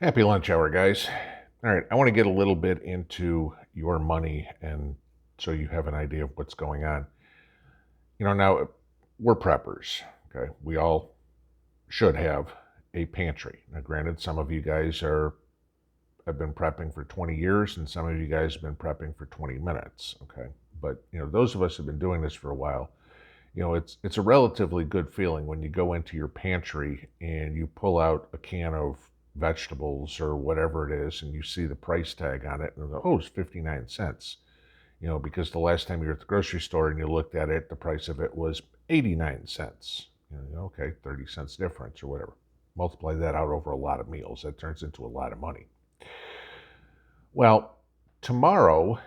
Happy lunch hour, guys. All right, I want to get a little bit into your money and so you have an idea of what's going on. Now we're preppers, okay? We all should have a pantry. Now, granted, some of you guys have been prepping for 20 years and some of you guys have been prepping for 20 minutes, okay? But, those of us who have been doing this for a while, it's a relatively good feeling when you go into your pantry and you pull out a can of vegetables or whatever it is and you see the price tag on it and go, oh, it's 59 cents. Because the last time you were at the grocery store and you looked at it, the price of it was 89 cents. Okay, 30 cents difference or whatever. Multiply that out over a lot of meals. That turns into a lot of money. Well, tomorrow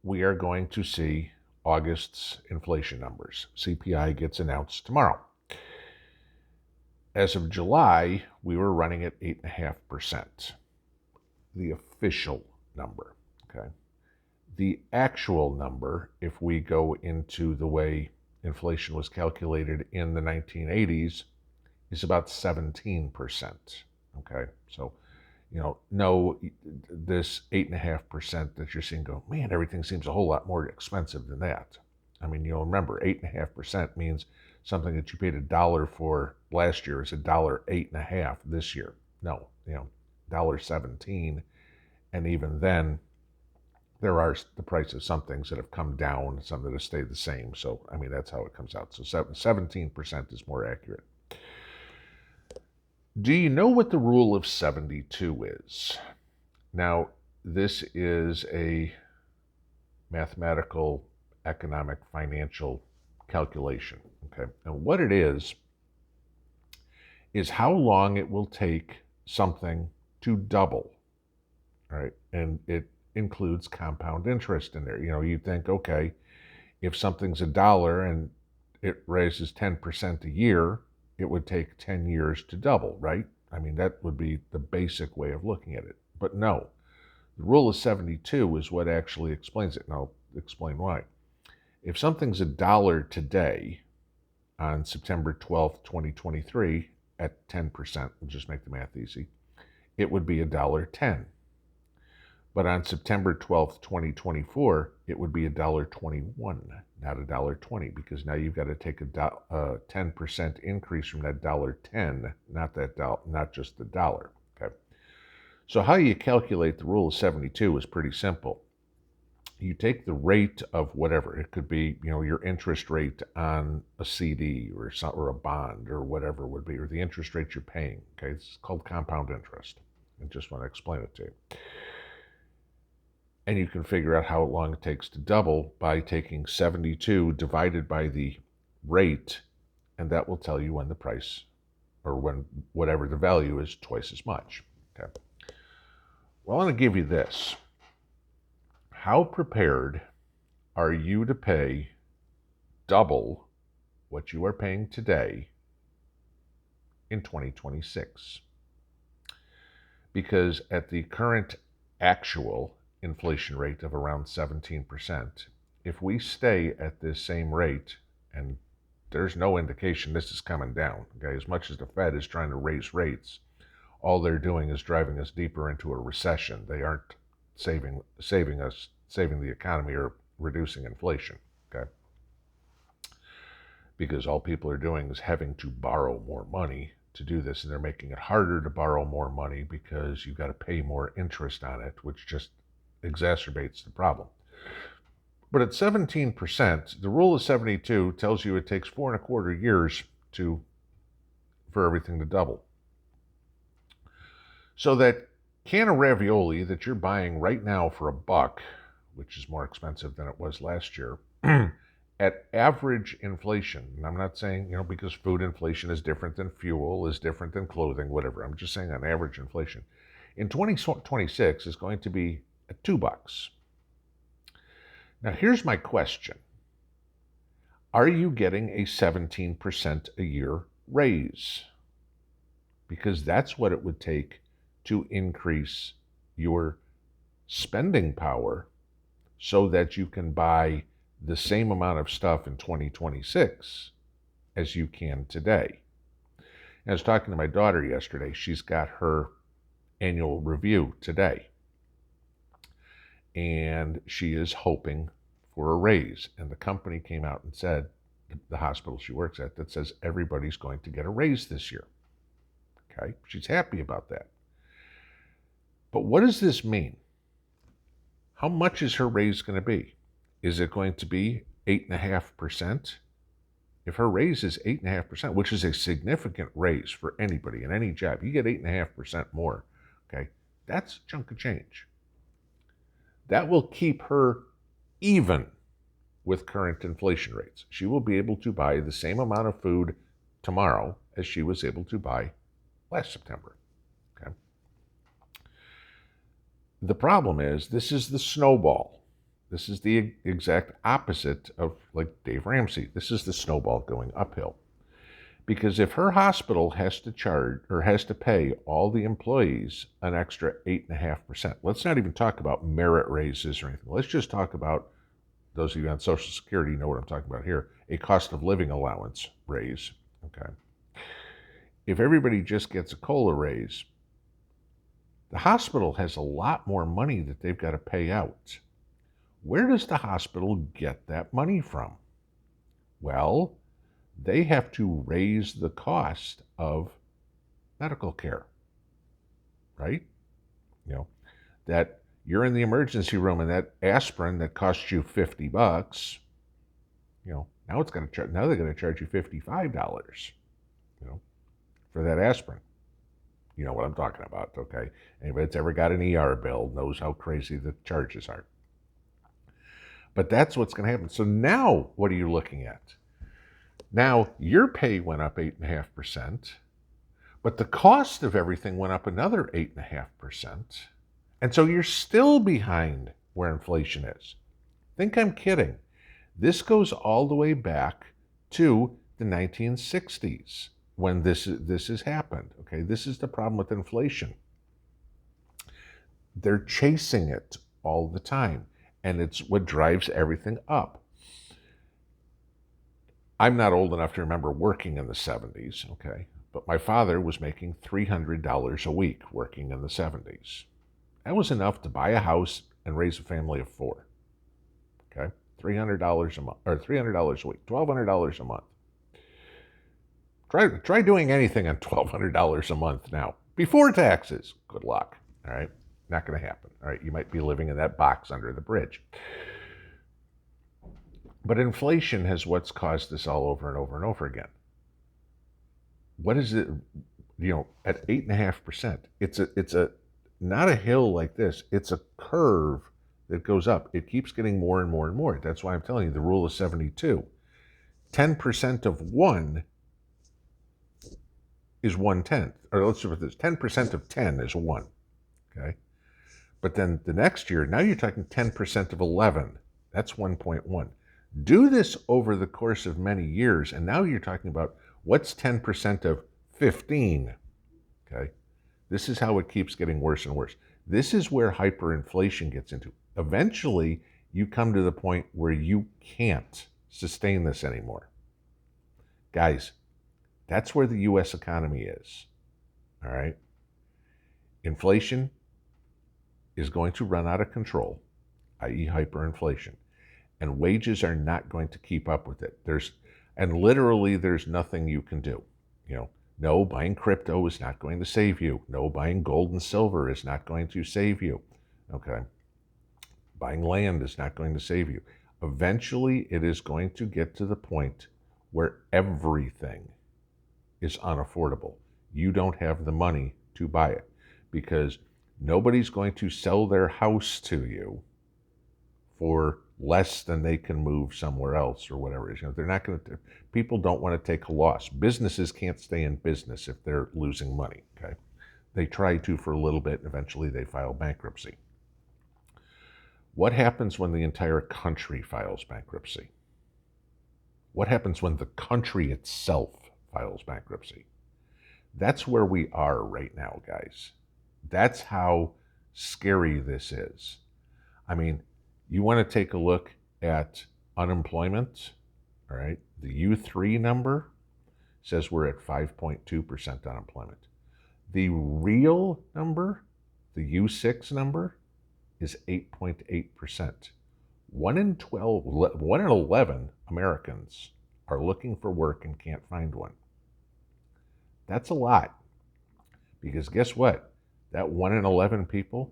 we are going to see August's inflation numbers. CPI gets announced tomorrow. As of July, we were running at 8.5%, the official number. Okay. The actual number, if we go into the way inflation was calculated in the 1980s, is about 17%. Okay. So, no, this 8.5% that you're seeing go, man, everything seems a whole lot more expensive than that. I mean, remember, 8.5% means something that you paid $1 for last year is $1.08 this year. No, $1.17, and even then, there are the price of some things that have come down, some that have stayed the same. So, I mean, that's how it comes out. So 17% is more accurate. Do you know what the rule of 72 is? Now, this is a mathematical, economic, financial calculation. Okay. And what it is how long it will take something to double. All right. And it includes compound interest in there. You think, okay, if something's $1 and it raises 10% a year, it would take 10 years to double, right? I mean, that would be the basic way of looking at it. But no, the rule of 72 is what actually explains it. And I'll explain why. If something's $1 today on September 12th, 2023, at 10%, we'll just make the math easy, it would be $1.10. But on September 12th, 2024, it would be $1.21, not $1.20, because now you've got to take a 10% increase from that $1.10, not just the dollar. Okay. So how you calculate the rule of 72 is pretty simple. You take the rate of whatever it could be, your interest rate on a CD or a bond or whatever it would be, or the interest rate you're paying. Okay, it's called compound interest. I just want to explain it to you. And you can figure out how long it takes to double by taking 72 divided by the rate, and that will tell you when the price, or when whatever the value is, twice as much. Okay. Well, I want to give you this. How prepared are you to pay double what you are paying today in 2026? Because at the current actual inflation rate of around 17%, if we stay at this same rate, and there's no indication this is coming down, okay, as much as the Fed is trying to raise rates, all they're doing is driving us deeper into a recession. They aren't saving the economy or reducing inflation, okay? Because all people are doing is having to borrow more money to do this, and they're making it harder to borrow more money because you've got to pay more interest on it, which just exacerbates the problem. But at 17%, the rule of 72 tells you it takes 4.25 years for everything to double. So that can of ravioli that you're buying right now for $1, which is more expensive than it was last year, at average inflation, and I'm not saying, because food inflation is different than fuel, is different than clothing, whatever. I'm just saying on average inflation. In 2026 is going to be at $2. Now, here's my question. Are you getting a 17% a year raise? Because that's what it would take to increase your spending power so that you can buy the same amount of stuff in 2026 as you can today. I was talking to my daughter yesterday. She's got her annual review today. And she is hoping for a raise. And the company came out and said, the hospital she works at, that says everybody's going to get a raise this year. Okay, she's happy about that. But what does this mean? How much is her raise going to be? Is it going to be 8.5%? If her raise is 8.5%, which is a significant raise for anybody in any job, you get 8.5% more, okay? That's a chunk of change. That will keep her even with current inflation rates. She will be able to buy the same amount of food tomorrow as she was able to buy last September, okay? The problem is, this is the snowball. This is the exact opposite of, like, Dave Ramsey. This is the snowball going uphill. Because if her hospital has to charge or has to pay all the employees an extra 8.5%, let's not even talk about merit raises or anything. Let's just talk about, those of you on Social Security know what I'm talking about here, a cost of living allowance raise. Okay. If everybody just gets a COLA raise, the hospital has a lot more money that they've got to pay out. Where does the hospital get that money from? Well, they have to raise the cost of medical care, right? You know, that you're in the emergency room and that aspirin that costs you $50, you know, now it's going to now they're going to charge you $55, you know, for that aspirin. You know what I'm talking about, okay? Anybody that's ever got an ER bill knows how crazy the charges are. But that's what's going to happen. So now what are you looking at? Now your pay went up 8.5%, but the cost of everything went up another 8.5%. And so you're still behind where inflation is. Think I'm kidding. This goes all the way back to the 1960s when this has happened. Okay, this is the problem with inflation. They're chasing it all the time, and it's what drives everything up. I'm not old enough to remember working in the 70s, okay, but my father was making $300 a week working in the 70s. That was enough to buy a house and raise a family of 4. Okay, $300 a month, or $300 a week, $1,200 a month. Try doing anything on $1,200 a month now before taxes. Good luck. All right, not going to happen. All right, you might be living in that box under the bridge. But inflation has what's caused this all over and over and over again. What is it? You know, at 8.5%, it's a not a hill like this. It's a curve that goes up. It keeps getting more and more and more. That's why I'm telling you the rule of 72. 10% of 1 is 1/10. Or let's do this. 10% of 10 is 1. Okay. But then the next year, now you're talking 10% of 11. That's 1.1. Do this over the course of many years, and now you're talking about what's 10% of 15. Okay. This is how it keeps getting worse and worse. This is where hyperinflation gets into. Eventually, you come to the point where you can't sustain this anymore. Guys, that's where the U.S. economy is. All right? Inflation is going to run out of control, i.e. hyperinflation, and wages are not going to keep up with it. There's nothing you can do. You know, no, buying crypto is not going to save you. No, buying gold and silver is not going to save you. Okay? Buying land is not going to save you. Eventually, it is going to get to the point where everything is unaffordable. You don't have the money to buy it because nobody's going to sell their house to you for less than they can move somewhere else or whatever it is. You know, they're not going to, people don't want to take a loss. Businesses can't stay in business if they're losing money, okay? They try to for a little bit, and eventually they file bankruptcy. What happens when the entire country files bankruptcy? What happens when the country itself files bankruptcy? That's where we are right now, guys. That's how scary this is. I mean, you want to take a look at unemployment, all right? The U3 number says we're at 5.2% unemployment. The real number The U6 number is 8.8%. 1 in 11 Americans are looking for work and can't find one. That's a lot, because guess what? That 1 in 11 people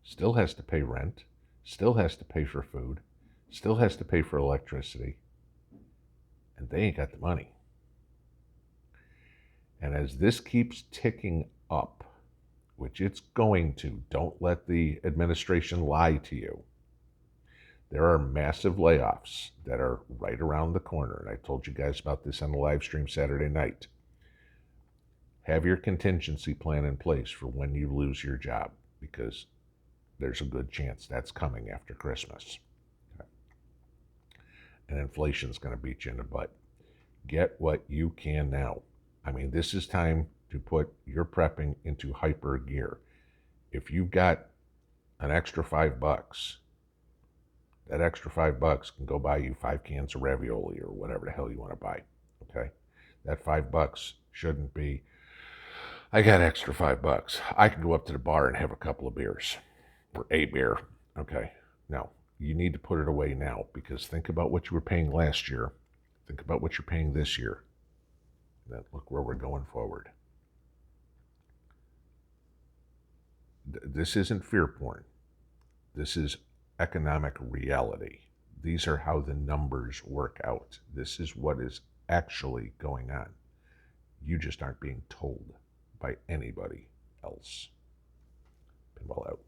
still has to pay rent, still has to pay for food, still has to pay for electricity, and they ain't got the money. And as this keeps ticking up, which it's going to, don't let the administration lie to you. There are massive layoffs that are right around the corner. And I told you guys about this on the live stream Saturday night. Have your contingency plan in place for when you lose your job, because there's a good chance that's coming after Christmas. Okay. And inflation's going to beat you in the butt. Get what you can now. I mean, this is time to put your prepping into hyper gear. If you've got an extra $5, that extra $5 can go buy you 5 cans of ravioli or whatever the hell you want to buy. Okay? That $5 shouldn't be, I got extra $5. I can go up to the bar and have a couple of beers or a beer. Okay? No, you need to put it away now, because think about what you were paying last year. Think about what you're paying this year. Then look where we're going forward. This isn't fear porn. This is economic reality. These are how the numbers work out. This is what is actually going on. You just aren't being told by anybody else. Pinball out.